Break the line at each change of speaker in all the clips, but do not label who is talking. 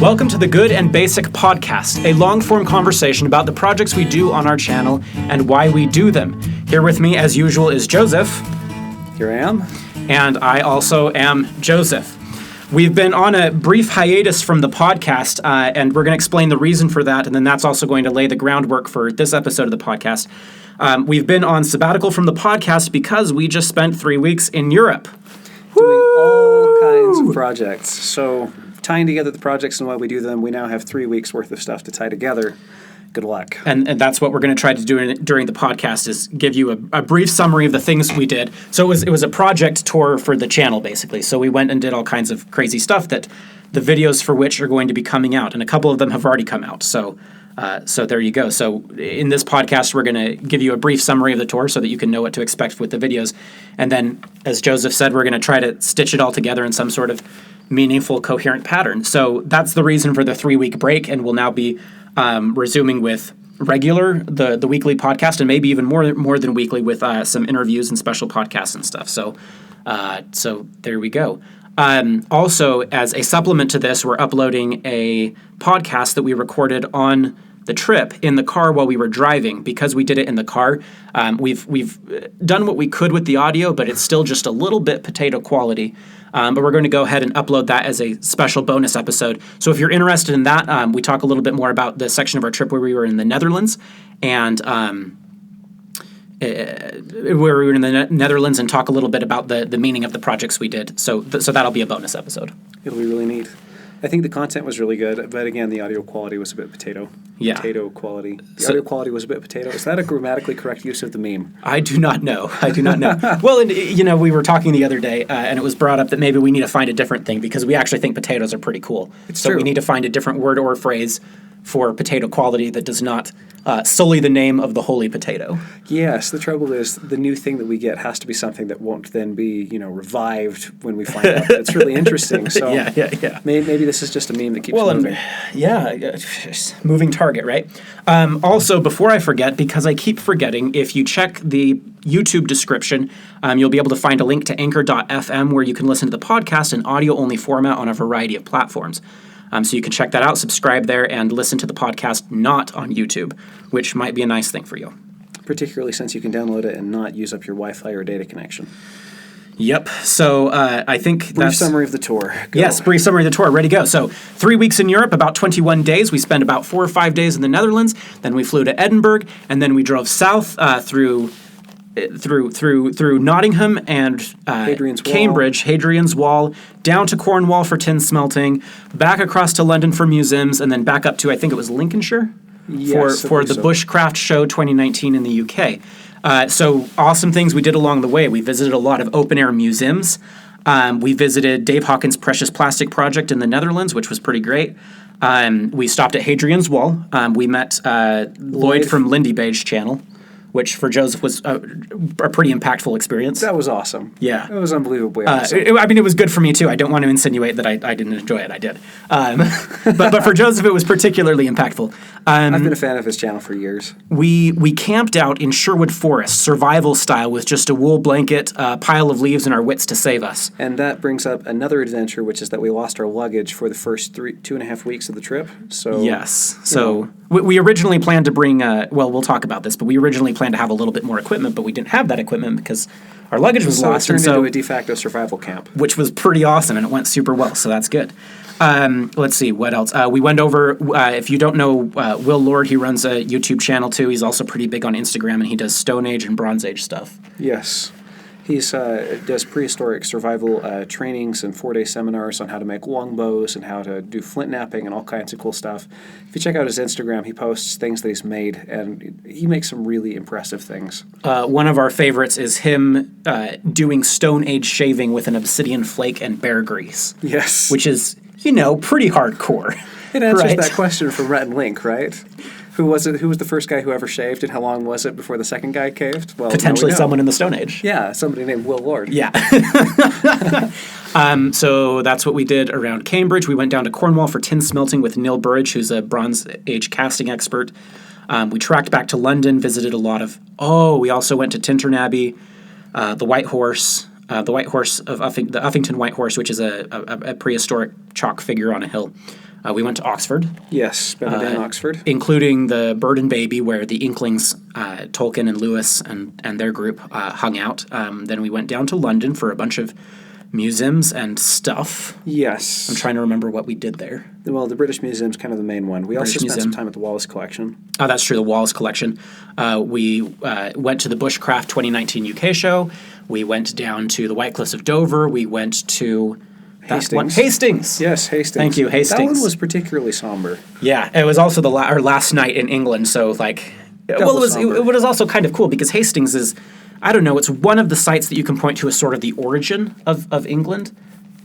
Welcome to the Good and Basic Podcast, a long-form conversation about the projects we do on our channel and why we do them. Here with me, as usual, is Joseph.
Here I am.
And I also am Joseph. We've been on a brief hiatus from the podcast, and we're going to explain the reason for that, and then that's also going to lay the groundwork for this episode of the podcast. We've been on sabbatical from the podcast because we just spent 3 weeks in Europe.
Doing all kinds of projects. So tying together the projects and why we do them, we now have 3 weeks worth of stuff to tie together. Good luck.
And that's what we're going to try to do during the podcast is give you a brief summary of the things we did. So it was a project tour for the channel, basically. So we went and did all kinds of crazy stuff that the videos for which are going to be coming out. And a couple of them have already come out. So there you go. So in this podcast, we're going to give you a brief summary of the tour so that you can know what to expect with the videos. And then, as Joseph said, we're going to try to stitch it all together in some sort of meaningful, coherent pattern. So that's the reason for the 3-week break, and we'll now be resuming with regular, the weekly podcast, and maybe even more than weekly with some interviews and special podcasts and stuff. So there we go. Also, as a supplement to this, we're uploading a podcast that we recorded on the trip in the car while we were driving. Because we did it in the car, we've done what we could with the audio, but it's still just a little bit potato quality. But we're going to go ahead and upload that as a special bonus episode. So if you're interested in that, we talk a little bit more about the section of our trip where we were in the Netherlands and where we were in the Netherlands and talk a little bit about the meaning of the projects we did. So that'll be a bonus episode.
It'll be really neat. I think the content was really good, but again, the audio quality was a bit potato.
Yeah.
Potato quality. Audio quality was a bit potato. Is that a grammatically correct use of the meme?
I do not know. Well, and, we were talking the other day, and it was brought up that maybe we need to find a different thing because we actually think potatoes are pretty cool.
It's
so
true.
We need to find a different word or phrase for potato quality that does not sully the name of the holy potato.
Yes, the trouble is the new thing that we get has to be something that won't then be, revived when we find out that it's really interesting. So
yeah.
Maybe this is just a meme that keeps moving.
Moving target, right? Also, before I forget, because I keep forgetting, if you check the YouTube description, you'll be able to find a link to anchor.fm where you can listen to the podcast in audio-only format on a variety of platforms. So you can check that out, subscribe there, and listen to the podcast not on YouTube, which might be a nice thing for you.
Particularly since you can download it and not use up your Wi-Fi or data connection.
Yep. So I think
brief summary of the tour. Go.
Yes, brief summary of the tour. Ready to go. So 3 weeks in Europe, about 21 days. We spent about 4 or 5 days in the Netherlands. Then we flew to Edinburgh, and then we drove south through Nottingham and Cambridge, Hadrian's Wall, down to Cornwall for tin smelting, back across to London for museums, and then back up to, I think it was Lincolnshire, for the Bushcraft Show 2019 in the UK. So awesome things we did along the way. We visited a lot of open-air museums. We visited Dave Hawkins' Precious Plastic Project in the Netherlands, which was pretty great. We stopped at Hadrian's Wall. We met Lloyd from Lindy Beige channel, which for Joseph was a pretty impactful experience.
That was awesome.
Yeah.
It was unbelievably awesome.
It was good for me, too. I don't want to insinuate that I didn't enjoy it. I did. But for Joseph, it was particularly impactful.
I've been a fan of his channel for years.
We camped out in Sherwood Forest, survival style, with just a wool blanket, a pile of leaves, and our wits to save us.
And that brings up another adventure, which is that we lost our luggage for the first 2.5 weeks of the trip. So
yes. So we originally planned to bring, we'll talk about this, but we originally planned to have a little bit more equipment, but we didn't have that equipment because our luggage was lost.
It turned into a de facto survival camp.
Which was pretty awesome, and it went super well, so that's good. Let's see, what else? We went over, if you don't know Will Lord, he runs a YouTube channel too. He's also pretty big on Instagram, and he does Stone Age and Bronze Age stuff.
Yes. He does prehistoric survival trainings and 4-day seminars on how to make longbows and how to do flint knapping and all kinds of cool stuff. If you check out his Instagram, he posts things that he's made, and he makes some really impressive things.
One of our favorites is him doing Stone Age shaving with an obsidian flake and bear grease.
Yes.
Which is, pretty hardcore.
It answers that question from Rhett and Link, right? Who was it? Who was the first guy who ever shaved, and how long was it before the second guy caved? Well,
potentially someone in the Stone Age.
Yeah, somebody named Will Lord.
Yeah. So that's what we did around Cambridge. We went down to Cornwall for tin smelting with Neil Burridge, who's a Bronze Age casting expert. We tracked back to London, visited a lot of... we also went to Tintern Abbey, the White Horse, the White Horse of the Uffington White Horse, which is a prehistoric chalk figure on a hill. We went to Oxford,
Yes, spent a day in Oxford.
including the Bird and Baby, where the Inklings, Tolkien and Lewis and their group hung out. Then we went down to London for a bunch of museums and stuff.
Yes.
I'm trying to remember what we did there.
Well, the British Museum's kind of the main one. We also
British
spent some
Museum.
time at the Wallace Collection.
Oh, that's true, the Wallace Collection. We went to the Bushcraft 2019 UK show. We went down to the White Cliffs of Dover. We went to...
Hastings.
Hastings!
Yes, Hastings.
Thank you, Hastings.
That one was particularly somber.
Yeah, it was also our last night in England, so like... Well,
somber.
it was also kind of cool because Hastings is... I don't know, it's one of the sites that you can point to as sort of the origin of England.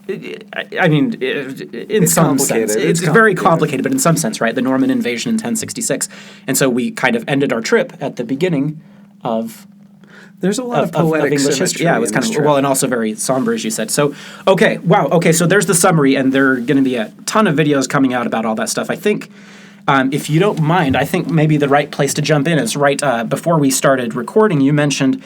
I mean, in some
complicated.
sense.
It's
It's very
complicated.
complicated, but in some sense, right? The Norman invasion in 1066. And so we kind of ended our trip at the beginning of
There's a lot of poetic
English
symmetry
history. Yeah, it was
in
kind
this
of,
trip.
well, and also very somber, as you said. So, okay, wow. Okay, so there's the summary, and there are going to be a ton of videos coming out about all that stuff. I think, if you don't mind, I think maybe the right place to jump in is right before we started recording, you mentioned...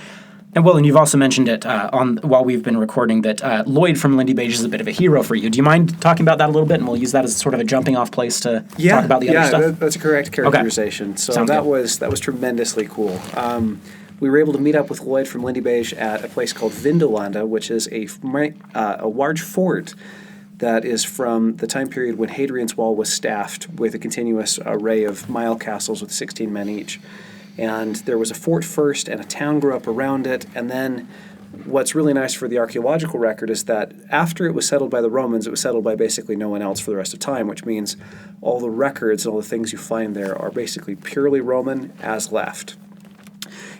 And you've also mentioned it while we've been recording that Lloyd from Lindy Beige is a bit of a hero for you. Do you mind talking about that a little bit? And we'll use that as sort of a jumping off place to talk about the other stuff.
That's a correct characterization. So
Sounds
that
good.
was tremendously cool. We were able to meet up with Lloyd from Lindy Beige at a place called Vindolanda, which is a large fort that is from the time period when Hadrian's Wall was staffed with a continuous array of mile castles with 16 men each. And there was a fort first, and a town grew up around it. And then what's really nice for the archaeological record is that after it was settled by the Romans, it was settled by basically no one else for the rest of time, which means all the records and all the things you find there are basically purely Roman as left.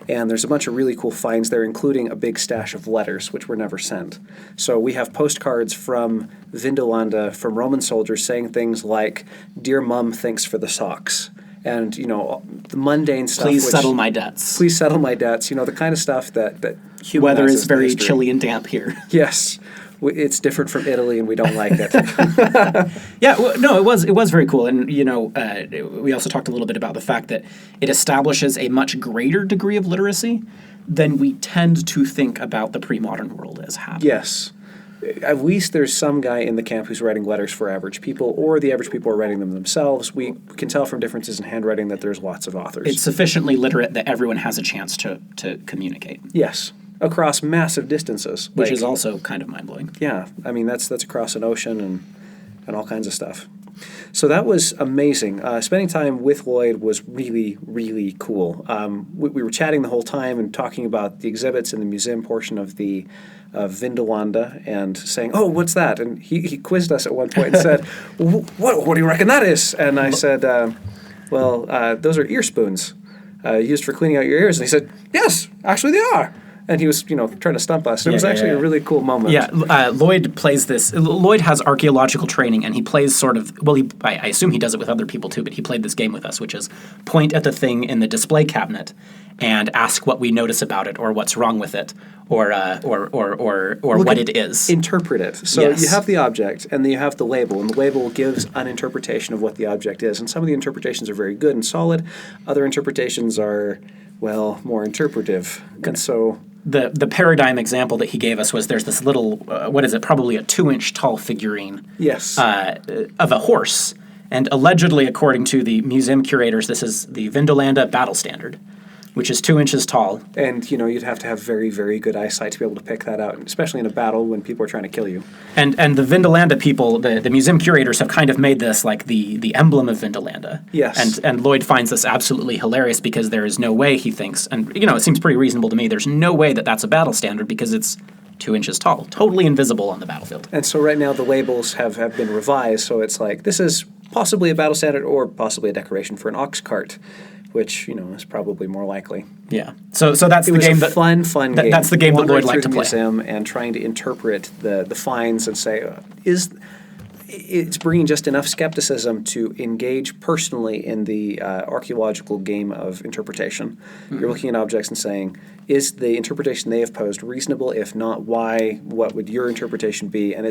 And there's a bunch of really cool finds there, including a big stash of letters, which were never sent. So we have postcards from Vindolanda from Roman soldiers saying things like, "Dear Mum, thanks for the socks." And, the mundane stuff.
Please
which-
settle my debts.
Please settle my debts. The kind of stuff that humanizes
Weather is
the
very
history.
chilly and damp here.
Yes. It's different from Italy, and we don't like it.
Yeah, no, it was very cool, and we also talked a little bit about the fact that it establishes a much greater degree of literacy than we tend to think about the pre-modern world as having.
Yes. At least there's some guy in the camp who's writing letters for average people, or the average people are writing them themselves. We can tell from differences in handwriting that there's lots of authors.
It's sufficiently literate that everyone has a chance to communicate,
Yes. Across massive distances.
which
Like,
is also kind of mind-blowing.
Yeah, I mean that's across an ocean and all kinds of stuff. So that was amazing. Spending time with Lloyd was really, really cool. We were chatting the whole time and talking about the exhibits in the museum portion of the Vindolanda and saying, "Oh, what's that?" And he quizzed us at one point and said, "What do you reckon that is?" And I said, "Those are ear spoons used for cleaning out your ears." And he said, "Yes, actually they are." And he was, trying to stump us. It was actually a really cool moment.
Yeah, Lloyd plays this. Lloyd has archaeological training, and he plays sort of. Well, I assume he does it with other people too, but he played this game with us, which is point at the thing in the display cabinet and ask what we notice about it, or what's wrong with it, or what it is.
Interpret it. So
Yes.
you have the object, and then you have the label, and the label gives an interpretation of what the object is. And some of the interpretations are very good and solid. Other interpretations are, more interpretive. And so
The paradigm example that he gave us was there's this little, probably a 2-inch tall figurine
yes,
of a horse. And allegedly, according to the museum curators, this is the Vindolanda battle standard, which is 2 inches tall.
and you'd have to have very, very good eyesight to be able to pick that out, especially in a battle when people are trying to kill you.
And the Vindolanda people, the museum curators have kind of made this like the emblem of Vindolanda.
Yes.
And Lloyd finds this absolutely hilarious because there is no way, he thinks, and it seems pretty reasonable to me, there's no way that that's a battle standard because it's 2 inches tall, totally invisible on the battlefield.
And so right now the labels have been revised, so it's like this is possibly a battle standard or possibly a decoration for an ox cart, which is probably more likely.
Yeah. So that's
It
the
was
game
a
that
fun game.
that's the game that
Wandering
Lloyd liked
through
to
the
play.
museum and trying to interpret the finds and say, it's bringing just enough skepticism to engage personally in the archaeological game of interpretation.
Mm-hmm.
You're looking at objects and saying, is the interpretation they have posed reasonable? If not, why? What would your interpretation be? And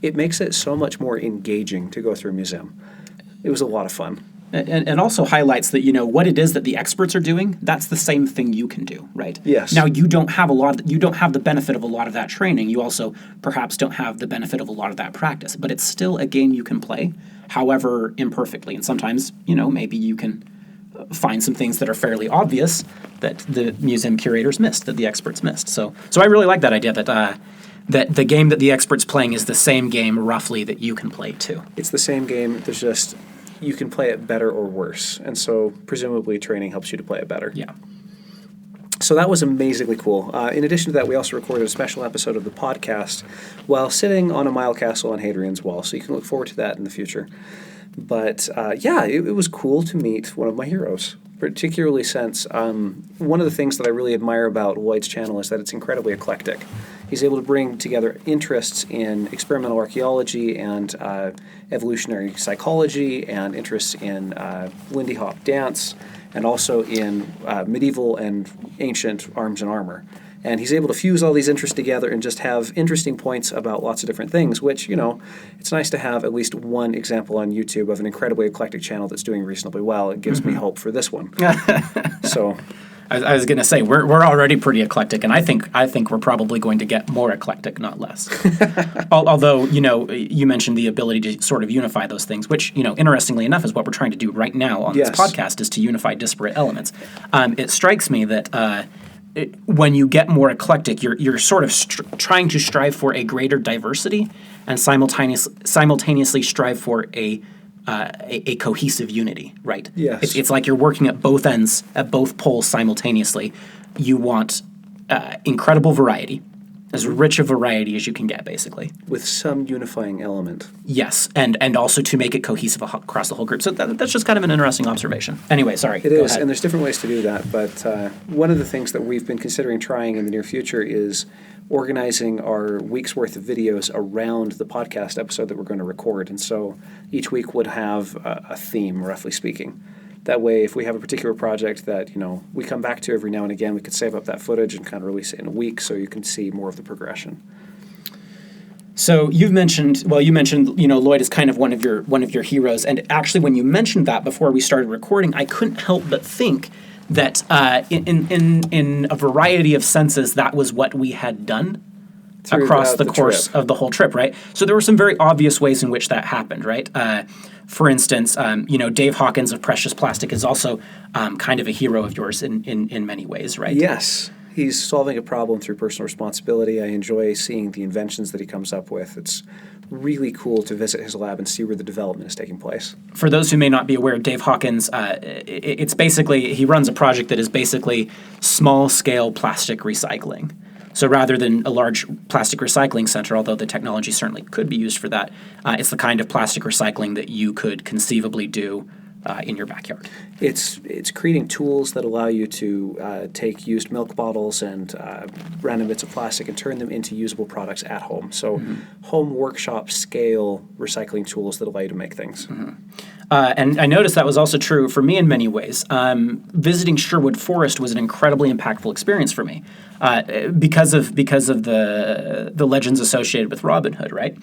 it makes it so much more engaging to go through a museum. It was a lot of fun.
And also highlights that, what it is that the experts are doing, that's the same thing you can do, right?
Yes.
Now, you don't have the benefit of a lot of that training. You also perhaps don't have the benefit of a lot of that practice, but it's still a game you can play, however imperfectly. And sometimes, maybe you can find some things that are fairly obvious that the museum curators missed, that the experts missed. So I really like that idea that the game that the expert's playing is the same game roughly that you can play too.
It's the same game. There's just you can play it better or worse, and so presumably training helps you to play it better.
Yeah.
So that was amazingly cool. In addition to that, we also recorded a special episode of the podcast while sitting on a Mile Castle on Hadrian's Wall, so you can look forward to that in the future. But it was cool to meet one of my heroes, particularly since one of the things that I really admire about Lloyd's channel is that it's incredibly eclectic. He's able to bring together interests in experimental archaeology and evolutionary psychology and interests in Lindy Hop dance and also in medieval and ancient arms and armor. And he's able to fuse all these interests together and just have interesting points about lots of different things, which, it's nice to have at least one example on YouTube of an incredibly eclectic channel that's doing reasonably well. It gives me hope for this one. So
I was going to say, we're already pretty eclectic, and I think we're probably going to get more eclectic, not less. Although, you mentioned the ability to sort of unify those things, which, interestingly enough, is what we're trying to do right now on this podcast, is to unify disparate elements. It strikes me that when you get more eclectic, you're sort of trying to strive for a greater diversity and simultaneously strive for a cohesive unity, right?
Yes.
It's like you're working at both ends, at both poles simultaneously. You want incredible variety, as rich a variety as you can get, basically.
With some unifying element.
Yes, and also to make it cohesive across the whole group. So that's just kind of an interesting observation. Anyway, sorry.
It is, and there's different ways to do that. But one of the things that we've been considering trying in the near future is organizing our week's worth of videos around the podcast episode that we're going to record. And so each week would have a theme, roughly speaking. That way, if we have a particular project that, we come back to every now and again, we could save up that footage and kind of release it in a week so you can see more of the progression.
So you mentioned, Lloyd is kind of one of your heroes. And actually, when you mentioned that before we started recording, I couldn't help but think that in a variety of senses, that was what we had done across the course of the whole trip, right? So there were some very obvious ways in which that happened, right? For instance, Dave Hawkins of Precious Plastic is also kind of a hero of yours in many ways, right?
Yes. He's solving a problem through personal responsibility. I enjoy seeing the inventions that he comes up with. It's really cool to visit his lab and see where the development is taking place.
For those who may not be aware, Dave Hawkins, it's basically, he runs a project that is basically small-scale plastic recycling. So rather than a large plastic recycling center, although the technology certainly could be used for that, it's the kind of plastic recycling that you could conceivably do in your backyard.
It's creating tools that allow you to take used milk bottles and random bits of plastic and turn them into usable products at home. So home workshop scale recycling tools that allow you to make things.
And I noticed that was also true for me in many ways. Visiting Sherwood Forest was an incredibly impactful experience for me because of the legends associated with Robin Hood, right?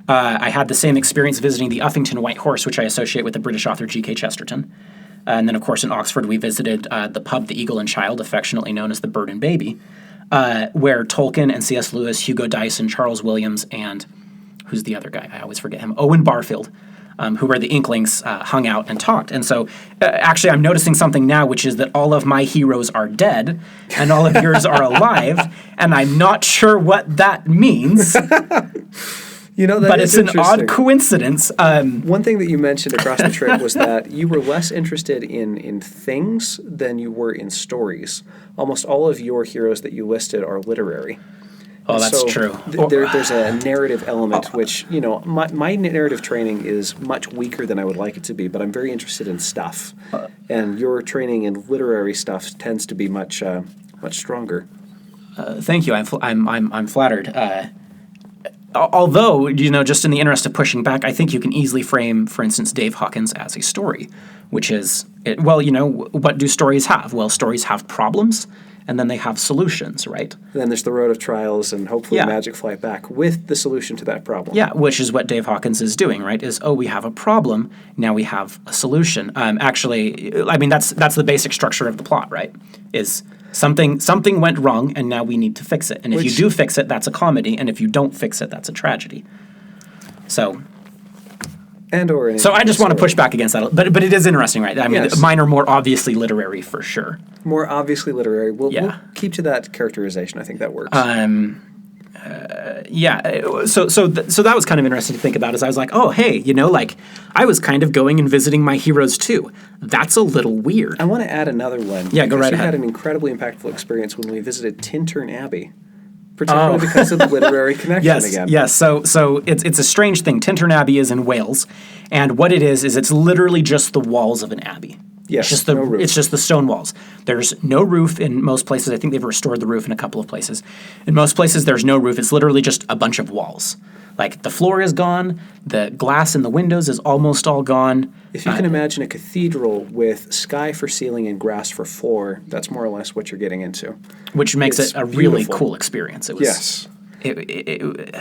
I had the same experience visiting the Uffington White Horse, which I associate with the British author G.K. Chesterton. And then, of course, in Oxford, we visited the pub The Eagle and Child, affectionately known as the Bird and Baby, where Tolkien and C.S. Lewis, Hugo Dyson, Charles Williams, and who's the other guy? I always forget him. Owen Barfield, who were the Inklings, hung out and talked. And so, actually, I'm noticing something now, which is that all of my heroes are dead, and all of yours are alive, and I'm not sure what that means. But it's an odd coincidence.
One thing that you mentioned across the trip was that you were less interested in things than you were in stories. Almost all of your heroes that you listed are literary.
Oh, that's true.
There's a narrative element, which, my narrative training is much weaker than I would like it to be, but I'm very interested in stuff. And your training in literary stuff tends to be much stronger.
Thank you. I'm flattered. Although, just in the interest of pushing back, I think you can easily frame, for instance, Dave Hawkins as a story, which is, what do stories have? Well, stories have problems, and then they have solutions, right?
And then there's the road of trials and hopefully
Yeah.
Magic Flight Back with the solution to that problem.
Yeah, which is what Dave Hawkins is doing, right? Is, oh, we have a problem, now we have a solution. Actually, I mean, that's the basic structure of the plot, right? Is something went wrong, and now we need to fix it. And if you do fix it, that's a comedy, and if you don't fix it, that's a tragedy. So I just want to push back against that, but it is interesting, right? I mean,
Yes.
mine are more obviously literary for sure.
More obviously literary. We'll
Yeah.
keep to that characterization. I think that works.
Yeah, so that was kind of interesting to think about. As I was like, oh, hey, like I was kind of going and visiting my heroes too. That's a little weird.
I want to add another one.
Yeah, go
because
right
we
ahead.
had an incredibly impactful experience when we visited Tintern Abbey, particularly because of the literary connection
Yes,
again.
yes. So it's a strange thing. Tintern Abbey is in Wales, and what it is it's literally just the walls of an abbey.
Yes,
It's just the
no roof.
it's just the stone walls. There's no roof in most places. I think they've restored the roof in a couple of places. In most places, there's no roof. It's literally just a bunch of walls. Like the floor is gone, the glass in the windows is almost all gone.
If you can imagine a cathedral with sky for ceiling and grass for floor, that's more or less what you're getting into.
Which makes
It's
it a really
beautiful.
cool experience. It was,
Yes.
It,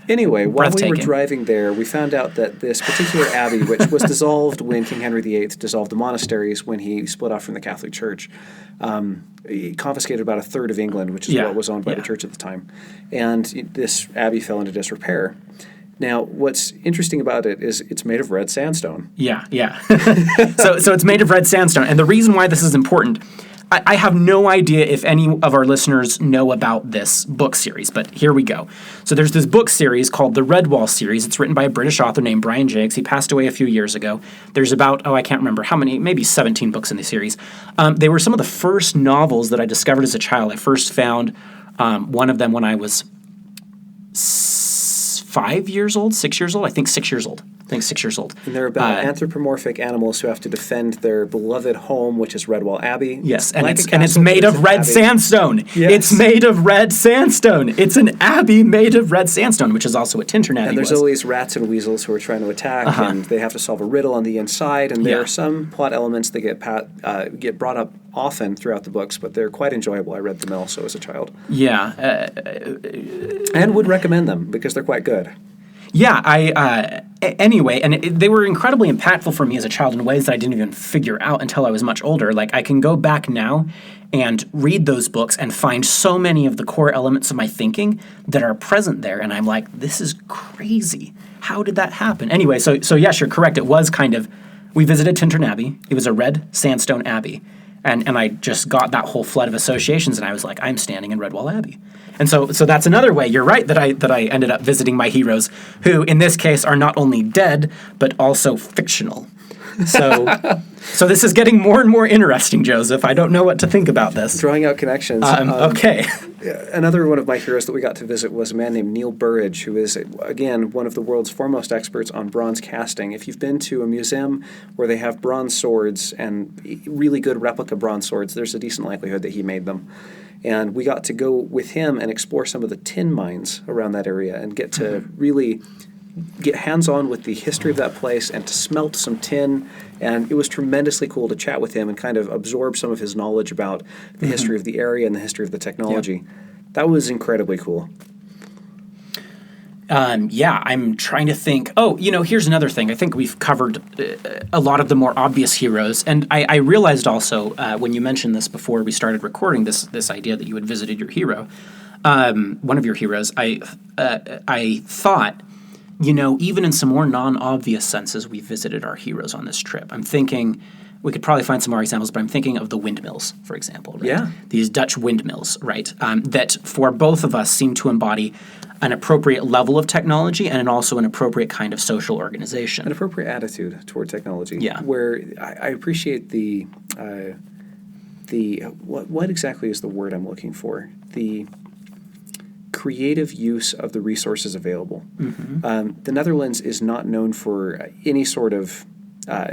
Anyway, while we were
Breathtaking.
driving there, we found out that this particular abbey, which was dissolved when King Henry VIII dissolved the monasteries when he split off from the Catholic Church, he confiscated about a third of England, which is
Yeah,
what was owned by the
yeah.
church at the time. And this abbey fell into disrepair. Now, what's interesting about it is it's made of red sandstone.
yeah. So it's made of red sandstone. And the reason why this is important, I have no idea if any of our listeners know about this book series, but here we go. So there's this book series called the Redwall series. It's written by a British author named Brian Jacques. He passed away a few years ago. There's about, I can't remember how many, maybe 17 books in the series. They were some of the first novels that I discovered as a child. I first found one of them when I was 5 years old, 6 years old. I think 6 years old.
And they're about anthropomorphic animals who have to defend their beloved home, which is Redwall Abbey.
Yes, and
Like a
it's
castle,
made
but
of
an
red
abbey.
sandstone.
Yes.
It's made of red sandstone. It's an abbey made of red sandstone, which is also what Tintern Abbey
And there's
was.
always rats and weasels who are trying to attack, and they have to solve a riddle on the inside. And there
Yeah.
are some plot elements that get brought up often throughout the books, but they're quite enjoyable. I read them also as a child,
Yeah,
and would recommend them because they're quite good.
Anyway, and they were incredibly impactful for me as a child in ways that I didn't even figure out until I was much older. Like, I can go back now and read those books and find so many of the core elements of my thinking that are present there, and I'm like, this is crazy. How did that happen? Anyway, so yes, you're correct. It was kind of, we visited Tintern Abbey. It was a red sandstone abbey. And I just got that whole flood of associations, and I was like, I'm standing in Redwall Abbey. And so that's another way. You're right that I ended up visiting my heroes, who in this case are not only dead but also fictional. So this is getting more and more interesting, Joseph. I don't know what to think about this.
Drawing out connections.
Okay.
Another one of my heroes that we got to visit was a man named Neil Burridge, who is, again, one of the world's foremost experts on bronze casting. If you've been to a museum where they have bronze swords and really good replica bronze swords, there's a decent likelihood that he made them. And we got to go with him and explore some of the tin mines around that area and get to really get hands-on with the history of that place and to smelt some tin. And it was tremendously cool to chat with him and kind of absorb some of his knowledge about the history of the area and the history of the technology. That was incredibly cool.
I'm trying to think. Oh, here's another thing. I think we've covered a lot of the more obvious heroes. And I realized also when you mentioned this before we started recording, this idea that you had visited your hero, one of your heroes, I thought, even in some more non-obvious senses, we visited our heroes on this trip. I'm thinking we could probably find some more examples, but I'm thinking of the windmills, for example. Right?
Yeah.
These Dutch windmills, right? That for both of us seem to embody an appropriate level of technology and also an appropriate kind of social organization.
An appropriate attitude toward technology.
Yeah.
Where I appreciate the what exactly is the word I'm looking for? The creative use of the resources available. The Netherlands is not known for any sort of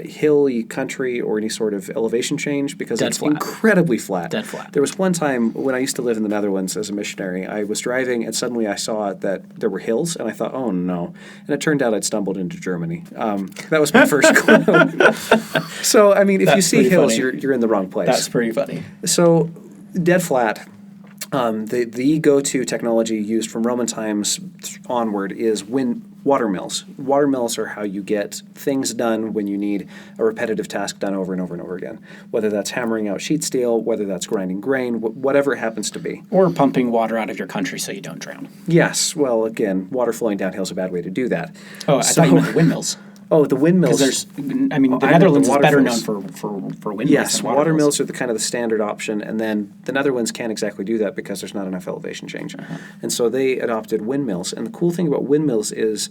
hilly country or any sort of elevation change because
Dead
it's
flat.
incredibly flat.
Dead flat.
There was one time when I used to live in the Netherlands as a missionary, I was driving and suddenly I saw that there were hills and I thought, oh no. And it turned out I'd stumbled into Germany. That was my first clue. So, I mean, if you
That's
see
pretty
hills,
funny.
you're in the wrong place.
That's pretty funny.
So Dead flat. The go-to technology used from Roman times onward is water mills. Water mills are how you get things done when you need a repetitive task done over and over and over again. Whether that's hammering out sheet steel, whether that's grinding grain, whatever it happens to be.
Or pumping water out of your country so you don't drown.
Yes, well, again, water flowing downhill is a bad way to do that.
Oh, I thought you meant the windmills.
Oh, the windmills.
Because the Netherlands is better known for windmills.
Yes,
than
water mills are the kind of the standard option, and then the Netherlands can't exactly do that because there's not enough elevation change. And so they adopted windmills. And the cool thing about windmills is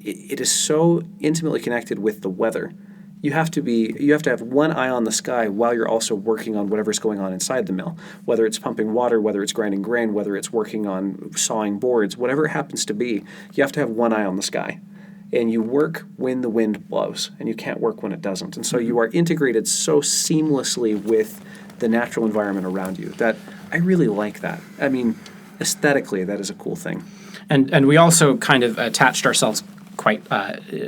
it is so intimately connected with the weather. You have to have one eye on the sky while you're also working on whatever's going on inside the mill. Whether it's pumping water, whether it's grinding grain, whether it's working on sawing boards, whatever it happens to be, you have to have one eye on the sky. And you work when the wind blows, and you can't work when it doesn't. And so you are integrated so seamlessly with the natural environment around you that I really like that. I mean, aesthetically, that is a cool thing.
And we also kind of attached ourselves quite.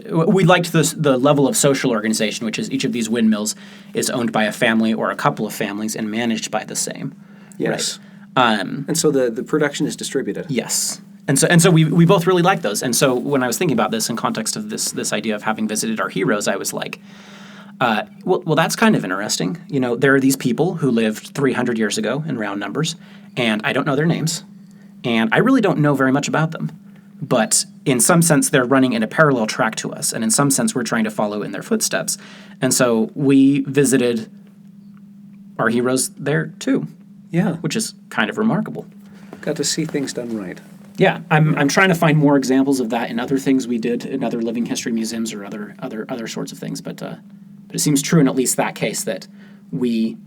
We liked the level of social organization, which is each of these windmills is owned by a family or a couple of families and managed by the same.
Yes.
Right?
And so the production is distributed.
Yes. And so we both really like those. And so when I was thinking about this in context of this idea of having visited our heroes, I was like, well, that's kind of interesting. You know, there are these people who lived 300 years ago in round numbers, and I don't know their names, and I really don't know very much about them. But in some sense, they're running in a parallel track to us, and in some sense, we're trying to follow in their footsteps. And so we visited our heroes there too.
Yeah.
Which is kind of remarkable.
Got to see things done right.
Yeah, I'm trying to find more examples of that in other things we did in other living history museums or other sorts of things. But it seems true in at least that case that we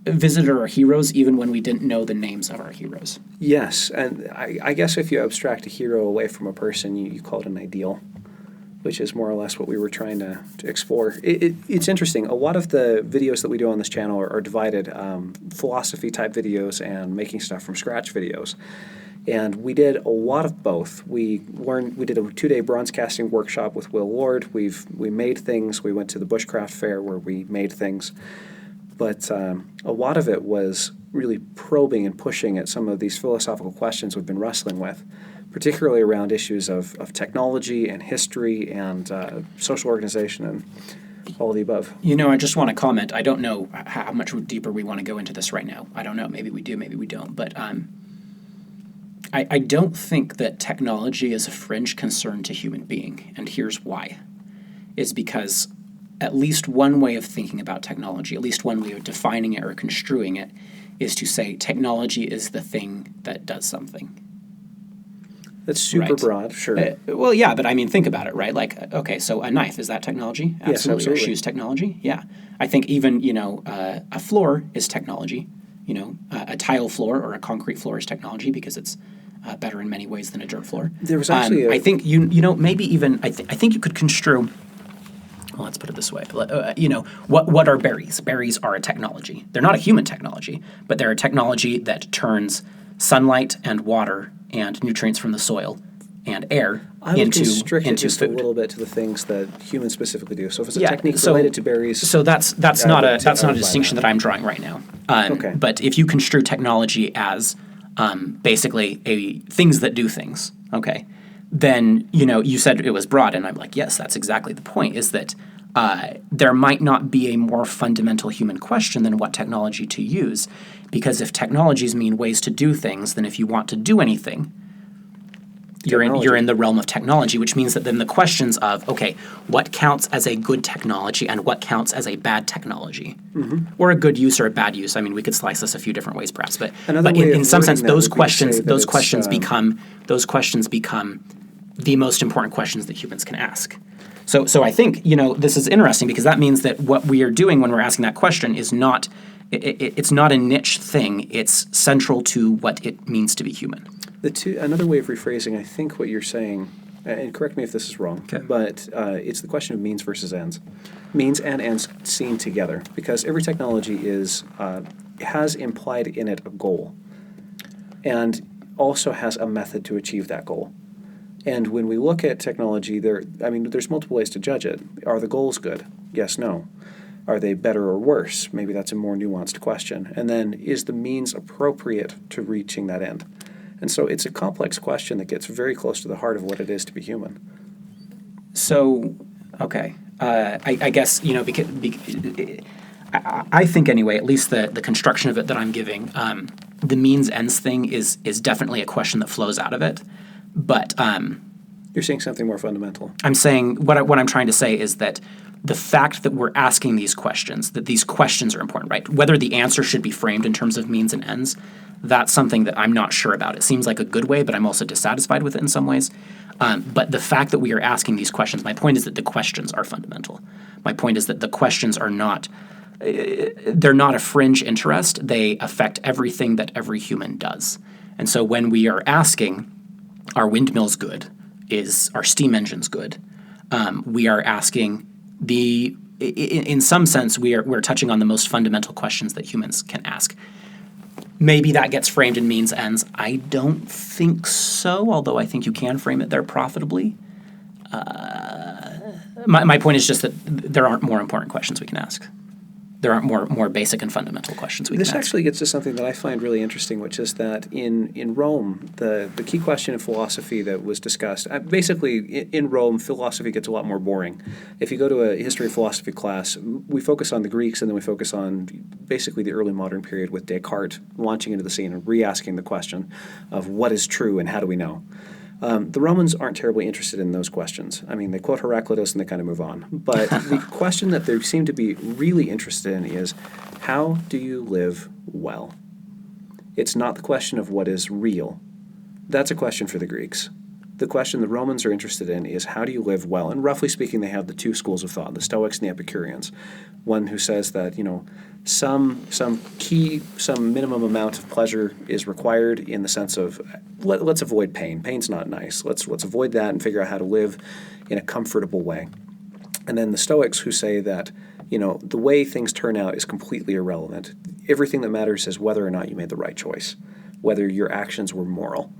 visited our heroes even when we didn't know the names of our heroes.
Yes, and I guess if you abstract a hero away from a person, you call it an ideal, which is more or less what we were trying to explore. It's interesting. A lot of the videos that we do on this channel are divided, philosophy-type videos and making stuff from scratch videos. And we did a lot of both. We did a 2-day bronze casting workshop with Will Lord. We made things. We went to the Bushcraft Fair where we made things. But a lot of it was really probing and pushing at some of these philosophical questions we've been wrestling with, particularly around issues of technology and history and social organization and all of the above.
You know, I just want to comment. I don't know how much deeper we want to go into this right now. I don't know. Maybe we do, maybe we don't. But I don't think that technology is a fringe concern to human being, and here's why. It's because at least one way of thinking about technology, at least one way of defining it or construing it, is to say technology is the thing that does something.
That's super broad, sure.
Well, yeah, but I mean, think about it, right? Like, okay, so a knife, is that technology?
Yes, absolutely.
Or shoes technology? Yeah. I think even, a floor is technology. You know, a tile floor or a concrete floor is technology because it's better in many ways than a dirt floor.
There was actually
I think, maybe even, I think you could construe, well, let's put it this way. What are berries? Berries are a technology. They're not a human technology, but they're a technology that turns sunlight and water and nutrients from the soil and air into
constrict it just
food.
a little bit to the things that humans specifically do. So if it's a technique related to berries,
so that's not a distinction that I'm drawing right now.
Okay.
But if you construe technology as basically things that do things, okay, then you said it was broad, and I'm like, yes, that's exactly the point. Is that there might not be a more fundamental human question than what technology to use, because if technologies mean ways to do things, then if you want to do anything, you're in the realm of technology, which means that then the questions of, okay, what counts as a good technology and what counts as a bad technology, or a good use or a bad use. I mean, we could slice this a few different ways, perhaps, but in some sense, those questions become the most important questions that humans can ask. So I think this is interesting because that means that what we are doing when we're asking that question is not it's not a niche thing. It's central to what it means to be human.
Another way of rephrasing, I think what you're saying, and correct me if this is wrong, but it's the question of means versus ends. Means and ends seen together, because every technology has implied in it a goal, and also has a method to achieve that goal. And when we look at technology, there's multiple ways to judge it. Are the goals good? Yes, no. Are they better or worse? Maybe that's a more nuanced question. And then, is the means appropriate to reaching that end? And so it's a complex question that gets very close to the heart of what it is to be human.
So, okay. I guess, because I think anyway, at least the construction of it that I'm giving, the means ends thing is definitely a question that flows out of it. But
You're saying something more fundamental.
I'm saying what I'm trying to say is that the fact that we're asking these questions, that these questions are important, right? Whether the answer should be framed in terms of means and ends, that's something that I'm not sure about. It seems like a good way, but I'm also dissatisfied with it in some ways. But the fact that we are asking these questions, my point is that the questions are fundamental. My point is that the questions are not, they're not a fringe interest. They affect everything that every human does. And so when we are asking, are windmills good? Is our steam engines good? We are asking in some sense, we're touching on the most fundamental questions that humans can ask. Maybe that gets framed in means ends. I don't think so, although I think you can frame it there profitably. My point is just that there aren't more important questions we can ask. There aren't more basic and fundamental questions we can ask.
This actually gets to something that I find really interesting, which is that in Rome, the key question in philosophy that was discussed, basically in Rome, philosophy gets a lot more boring. If you go to a history of philosophy class, we focus on the Greeks and then we focus on basically the early modern period with Descartes launching into the scene and re-asking the question of what is true and how do we know. The Romans aren't terribly interested in those questions. I mean, they quote Heraclitus and they kind of move on. But the question that they seem to be really interested in is, how do you live well? It's not the question of what is real. That's a question for the Greeks. The question the Romans are interested in is, how do you live well? And roughly speaking, they have the two schools of thought, the Stoics and the Epicureans. One who says that, some minimum amount of pleasure is required in the sense of let's avoid pain. Pain's not nice. Let's avoid that and figure out how to live in a comfortable way. And then the Stoics who say that the way things turn out is completely irrelevant. Everything that matters is whether or not you made the right choice, whether your actions were moral.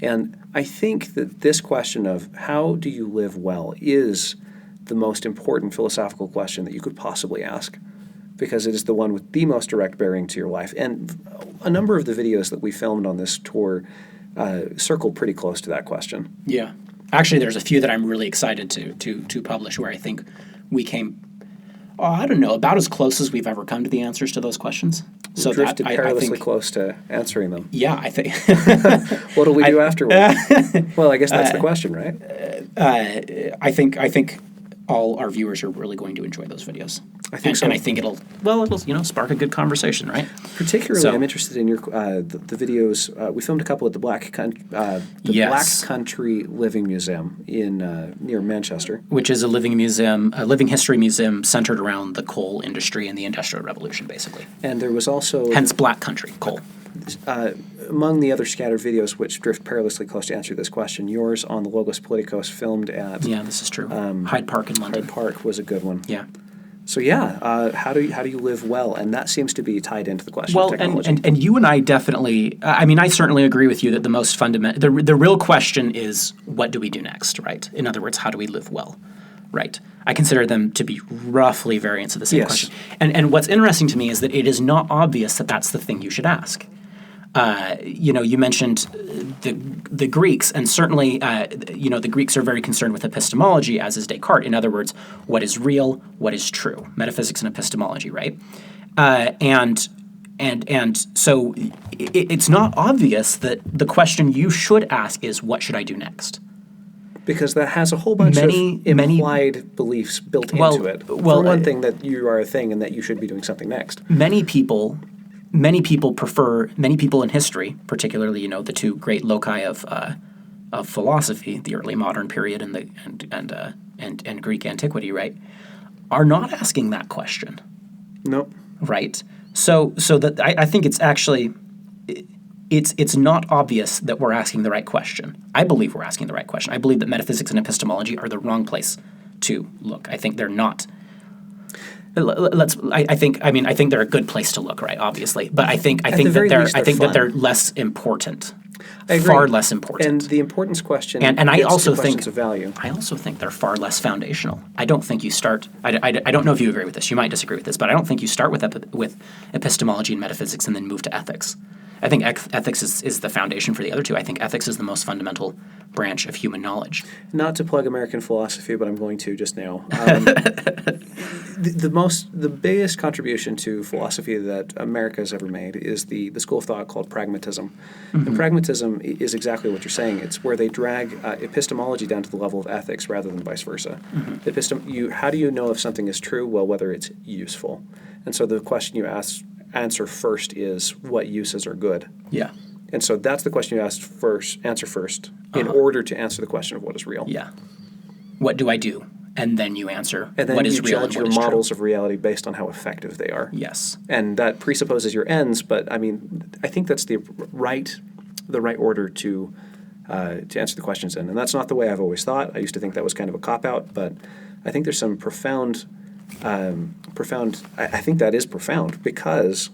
And I think that this question of how do you live well is the most important philosophical question that you could possibly ask, because it is the one with the most direct bearing to your life. And a number of the videos that we filmed on this tour circled pretty close to that question.
Yeah. Actually, there's a few that I'm really excited to publish where I think we came, I don't know, about as close as we've ever come to the answers to those questions.
So drifted perilously close to answering them.
Yeah, I think.
What'll we do afterwards? Well, I guess that's the question, right?
I think all our viewers are really going to enjoy those videos.
I think so.
And I think it'll spark a good conversation, right?
Particularly, I'm interested in your the videos. We filmed a couple at the Black Country Living Museum in near Manchester,
which is a living history museum centered around the coal industry and the Industrial Revolution, basically.
And there was also
hence Black Country coal.
Among the other scattered videos which drift perilously close to answer this question, yours on the Logos Politicos filmed at
this is true. Hyde Park in London.
Hyde Park was a good one.
Yeah.
So how do you live well? And that seems to be tied into the question of technology.
and you and I definitely, I certainly agree with you that the most fundamental, the real question is, what do we do next, right? In other words, how do we live well, right? I consider them to be roughly variants of the same question. And what's interesting to me is that it is not obvious that that's the thing you should ask. You mentioned the Greeks, and certainly, the Greeks are very concerned with epistemology, as is Descartes. In other words, what is real, what is true, metaphysics and epistemology, right? And so it's not obvious that the question you should ask is, what should I do next?
Because that has a whole bunch of implied beliefs built into it. For one thing, that you are a thing and that you should be doing something next.
Many people in history, particularly the two great loci of philosophy, the early modern period and Greek antiquity, right, are not asking that question.
Nope.
Right. So that I think it's actually it's not obvious that we're asking the right question. I believe we're asking the right question. I believe that metaphysics and epistemology are the wrong place to look. I think they're not. I think they're a good place to look, right? Obviously, but I think that they're less important.
I agree.
far less important.
And the importance question
And I
gets to
also
questions
think
of value.
I also think they're far less foundational. I don't think you start. I don't know if you agree with this. You might disagree with this, but I don't think you start with epistemology and metaphysics and then move to ethics. I think ethics is the foundation for the other two. I think ethics is the most fundamental branch of human knowledge.
Not to plug American philosophy, but I'm going to just now. The biggest contribution to philosophy that America has ever made is the school of thought called pragmatism. And pragmatism is exactly what you're saying. It's where they drag epistemology down to the level of ethics rather than vice versa. How do you know if something is true? Well, whether it's useful. And so the question you answer first is what uses are good.
Yeah.
And so that's the question you answer first in order to answer the question of what is real.
Yeah. What do I do? And then you answer
And then
what
you
is real and
judge
what
your
is
models
true.
of reality based on how effective they are.
Yes.
And that presupposes your ends, but I mean, I think that's the right order to answer the questions in. And that's not the way I've always thought. I used to think that was kind of a cop-out, but I think there's some profound, I think that is profound because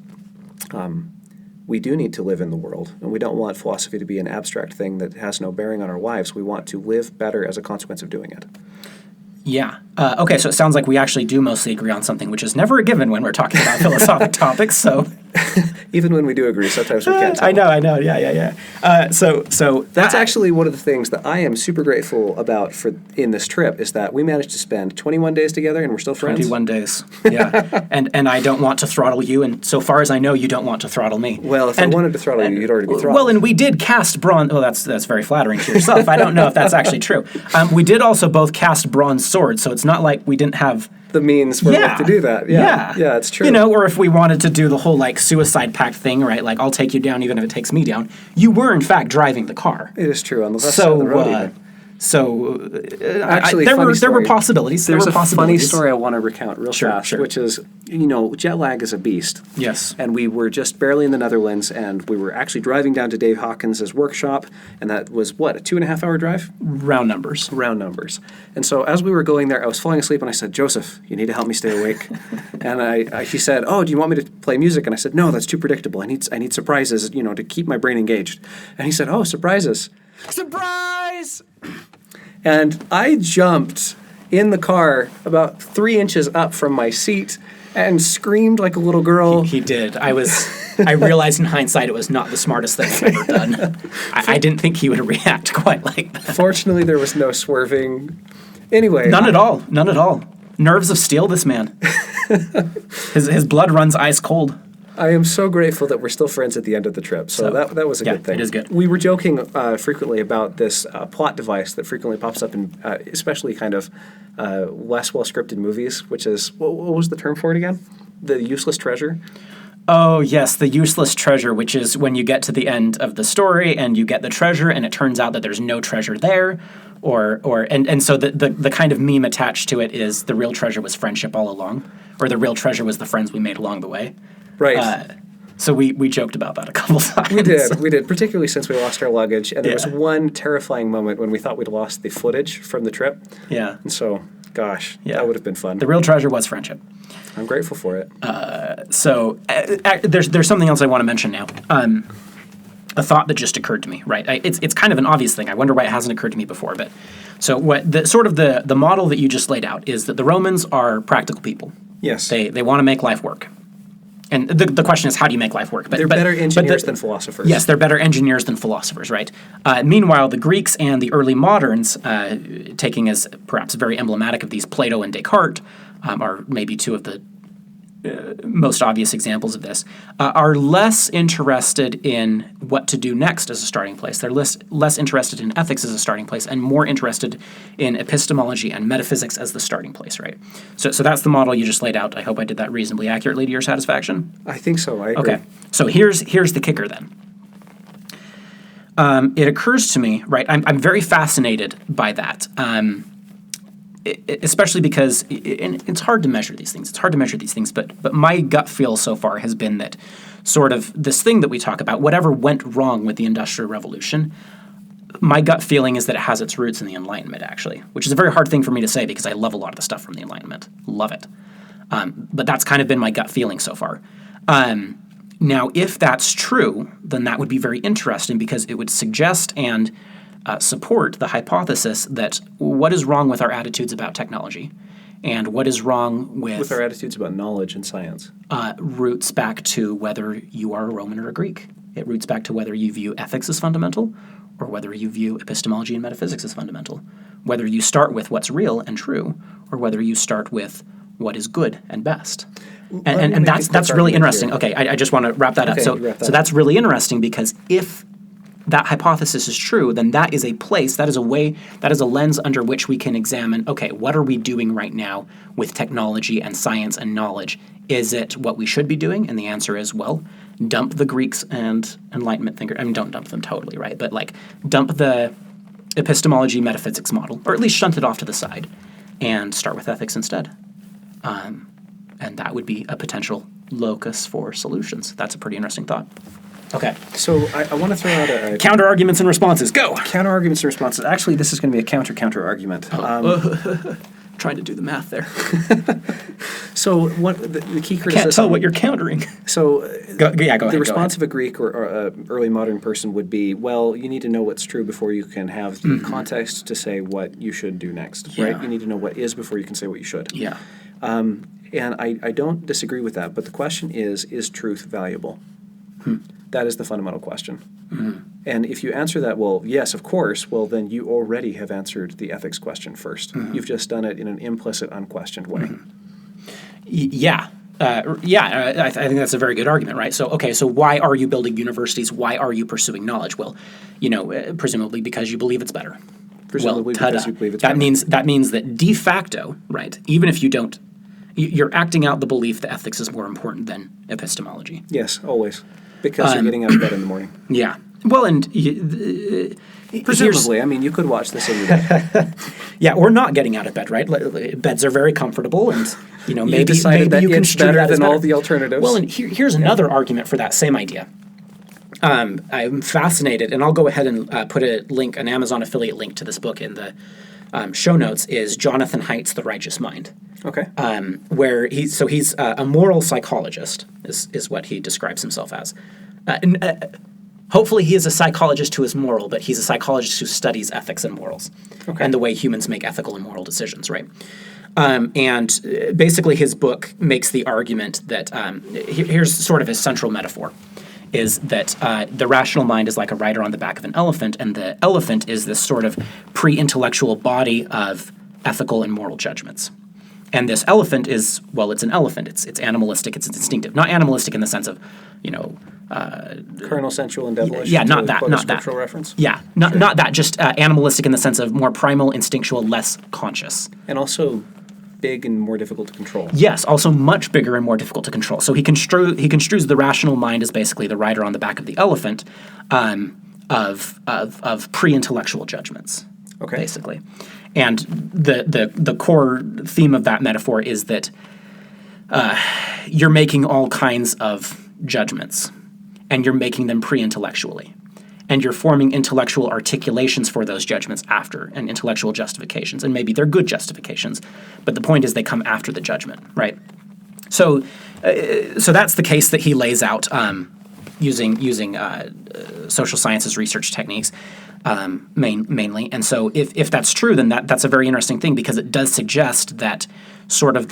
we do need to live in the world, and we don't want philosophy to be an abstract thing that has no bearing on our lives. We want to live better as a consequence of doing it.
Yeah. Okay, so it sounds like we actually do mostly agree on something, which is never a given when we're talking about philosophic topics. So
Even when we do agree, sometimes we can't tell.
I know. Yeah. So
That's actually one of the things that I am super grateful about in this trip is that we managed to spend 21 days together and we're still friends.
21 days. Yeah. and I don't want to throttle you, and so far as I know, you don't want to throttle me.
Well, if I wanted to throttle you, you'd already be throttled.
Well, and we did cast bronze. Well, that's very flattering to yourself. I don't know if that's actually true. We did also both cast bronze swords, so it's not like we didn't have
the means for us to do that. Yeah, it's true.
You know, or if we wanted to do the whole like suicide pact thing, right? Like I'll take you down even if it takes me down. You were in fact driving the car.
It is true on the left side of the road.
Actually, there were possibilities.
There's a funny story I want to recount real fast,
sure.
which is, jet lag is a beast.
Yes.
And we were just barely in the Netherlands, and we were actually driving down to Dave Hawkins' workshop, and that was, a 2.5-hour drive?
Round numbers.
Round numbers. And so as we were going there, I was falling asleep, and I said, Joseph, you need to help me stay awake. And he said, oh, do you want me to play music? And I said, no, that's too predictable. I need surprises, to keep my brain engaged. And he said, oh, surprises. Surprise! And I jumped in the car about 3 inches up from my seat and screamed like a little girl.
He did. I realized in hindsight it was not the smartest thing I've ever done. I didn't think he would react quite like that.
Fortunately, there was no swerving. Anyway.
None at all. Nerves of steel, this man. His blood runs ice cold.
I am so grateful that we're still friends at the end of the trip. So that was a good thing.
It is good.
We were joking frequently about this plot device that frequently pops up in especially kind of less well-scripted movies, which is, what was the term for it again? The useless treasure?
Oh, yes, the useless treasure, which is when you get to the end of the story and you get the treasure and it turns out that there's no treasure there. And so the kind of meme attached to it is the real treasure was friendship all along, or the real treasure was the friends we made along the way.
Right.
So we joked about that a couple times.
We did, particularly since we lost our luggage. And there was one terrifying moment when we thought we'd lost the footage from the trip.
Yeah.
And so, gosh, that would have been fun.
The real treasure was friendship.
I'm grateful for it.
There's something else I want to mention now. A thought that just occurred to me, right? It's kind of an obvious thing. I wonder why it hasn't occurred to me before. But so the model that you just laid out is that the Romans are practical people.
Yes.
They want to make life work. And the question is, how do you make life work?
They're better engineers than philosophers.
Yes, they're better engineers than philosophers, right? Meanwhile, the Greeks and the early moderns, taking as perhaps very emblematic of these Plato and Descartes, are maybe two of the most obvious examples of this, are less interested in what to do next as a starting place. They're less interested in ethics as a starting place and more interested in epistemology and metaphysics as the starting place, right? So that's the model you just laid out. I hope I did that reasonably accurately to your satisfaction.
I think so. I agree.
Okay. So here's the kicker then. It occurs to me, right, I'm very fascinated by that. Especially because it's hard to measure these things. But my gut feel so far has been that sort of this thing that we talk about, whatever went wrong with the Industrial Revolution, my gut feeling is that it has its roots in the Enlightenment, actually, which is a very hard thing for me to say because I love a lot of the stuff from the Enlightenment. Love it. But that's kind of been my gut feeling so far. Now, if that's true, then that would be very interesting because it would suggest and support the hypothesis that what is wrong with our attitudes about technology and what is wrong
With our attitudes about knowledge and science.
Roots back to whether you are a Roman or a Greek. It roots back to whether you view ethics as fundamental or whether you view epistemology and metaphysics as fundamental. Whether you start with what's real and true or whether you start with what is good and best. And that's really interesting.
Here.
Okay, I just want to wrap that up. So that's really interesting because if that hypothesis is true, then that is a place, that is a way, that is a lens under which we can examine, okay, what are we doing right now with technology and science and knowledge? Is it what we should be doing? And the answer is, well, dump the Greeks and Enlightenment thinkers. I mean, don't dump them totally, right? But like dump the epistemology metaphysics model, or at least shunt it off to the side and start with ethics instead. And that would be a potential locus for solutions. That's a pretty interesting thought. Okay.
So I want to throw out a
counter arguments and responses. Go.
Counter arguments and responses. Actually, this is going to be a counter argument.
Trying to do the math there.
So what the key criticism?
Can't tell what you're countering.
So
go ahead.
The response of a Greek or early modern person would be, well, you need to know what's true before you can have the context to say what you should do next, right? You need to know what is before you can say what you should.
Yeah.
And I don't disagree with that, but the question is truth valuable? That is the fundamental question. And if you answer that, well, yes, of course, well, then you already have answered the ethics question first. You've just done it in an implicit, unquestioned way.
Yeah. I think that's a very good argument, right? So why are you building universities? Why are you pursuing knowledge? Well, presumably because you believe it's better.
Presumably because you believe it's
better.
better.
That means that de facto, right, even if you don't, you're acting out the belief that ethics is more important than epistemology.
Yes, always. Because you're getting out of bed in the morning.
Yeah. Well, and
presumably, I mean, you could watch this every day.
Yeah, or not getting out of bed, right? Beds are very comfortable, and maybe you
can
construe
better
that as
than
better.
all the alternatives.
Well, and here's another argument for that same idea. I'm fascinated, and I'll go ahead and put an Amazon affiliate link to this book in the show notes. Is Jonathan Haidt's The Righteous Mind?
Okay.
Where he's a moral psychologist is what he describes himself as. Hopefully he is a psychologist who is moral, but he's a psychologist who studies ethics and morals and the way humans make ethical and moral decisions, right? And basically his book makes the argument that here's sort of his central metaphor, is that the rational mind is like a rider on the back of an elephant, and the elephant is this sort of pre-intellectual body of ethical and moral judgments. And this elephant is, well, it's an elephant. It's animalistic. It's instinctive. Not animalistic in the sense of,
carnal, sensual, and devilish.
Yeah, not that.
Reference.
Yeah, not that. Just animalistic in the sense of more primal, instinctual, less conscious.
And also big and more difficult to control.
Yes, also much bigger and more difficult to control. So he construes the rational mind as basically the rider on the back of the elephant of pre-intellectual judgments.
Okay.
Basically. And the core theme of that metaphor is that you're making all kinds of judgments, and you're making them pre-intellectually. And you're forming intellectual articulations for those judgments after, and intellectual justifications. And maybe they're good justifications, but the point is they come after the judgment, right? So that's the case that he lays out using social sciences research techniques. Mainly. And so if that's true, then that's a very interesting thing, because it does suggest that sort of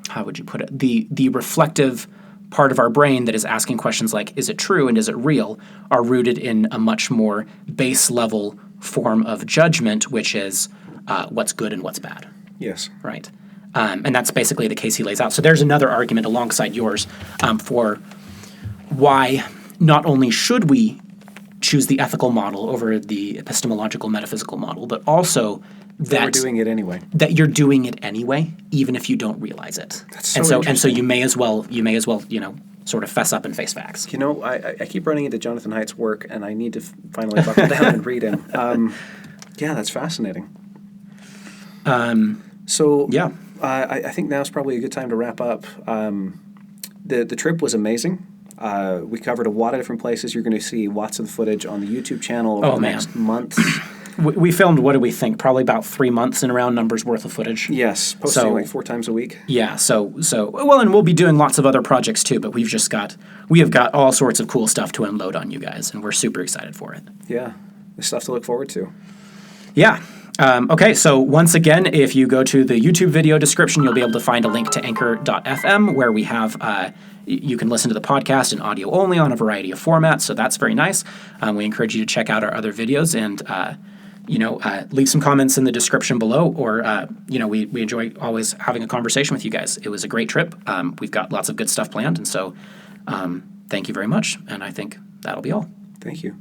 how would you put it, the reflective part of our brain that is asking questions like, is it true and is it real, are rooted in a much more base level form of judgment, which is what's good and what's bad.
Yes.
Right. And that's basically the case he lays out. So there's another argument alongside yours for why not only should we choose the ethical model over the epistemological metaphysical model, but also that
we're doing it anyway.
That you're doing it anyway, even if you don't realize it.
That's so
and so you may as well sort of fess up and face facts.
I keep running into Jonathan Haidt's work, and I need to finally buckle down and read him. Yeah, that's fascinating.
Yeah,
I think now's probably a good time to wrap up. The trip was amazing. We covered a lot of different places. You're going to see lots of footage on the YouTube channel over the next month.
We filmed, what do we think? Probably about 3 months in round numbers worth of footage.
Yes, posting
So-
like 4 times a week.
Yeah, so well, and we'll be doing lots of other projects too, but we have got all sorts of cool stuff to unload on you guys, and we're super excited for it.
Yeah, there's stuff to look forward to.
Yeah. Okay, so once again, if you go to the YouTube video description, you'll be able to find a link to Anchor.fm where we have you can listen to the podcast in audio only on a variety of formats, so that's very nice. We encourage you to check out our other videos and leave some comments in the description below, or we enjoy always having a conversation with you guys. It was a great trip. We've got lots of good stuff planned, and so thank you very much, and I think that'll be all.
Thank you.